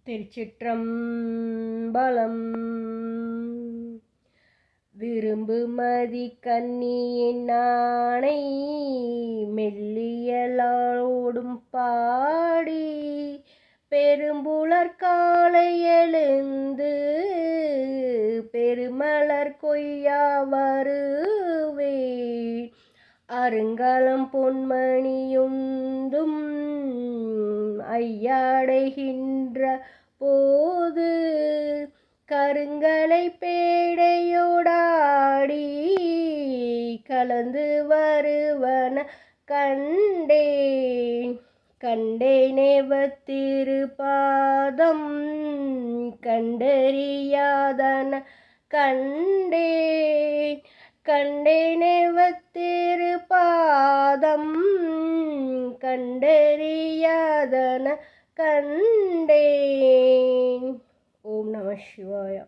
திருச்சிற்றம்பலம். விரும்புமதி கன்னியின் நாணை மெல்லியலோடும் பாடி பெரும்புலர் காலை எழுந்து பெருமலர் கொய்யா வருவே அருங்கலம் பொன்மணியுந்தும் ஐயாடைகின்ற போது கருங்கலை பேடையோடாடி கலந்து வருவன கண்டேன் கண்டேனேவத்திருபாதம் கண்டறியாதன கண்டேன் கண்டேனேவத்திருபாதம் கண்டறியாதன கண்டேன். ஓம் நம சிவாய.